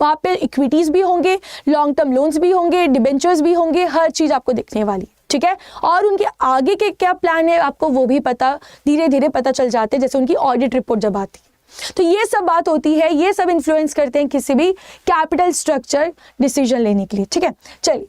वहां पे इक्विटीज भी होंगे, लॉन्ग टर्म लोन्स भी होंगे, डिबेंचर्स भी होंगे, हर चीज आपको दिखने वाली, ठीक है। और उनके आगे के क्या प्लान है आपको वो भी पता धीरे धीरे पता चल जाते हैं, जैसे उनकी ऑडिट रिपोर्ट जब आती है। तो ये सब बात होती है, ये सब इन्फ्लुएंस करते हैं किसी भी कैपिटल स्ट्रक्चर डिसीजन लेने के लिए, ठीक है। चलिए,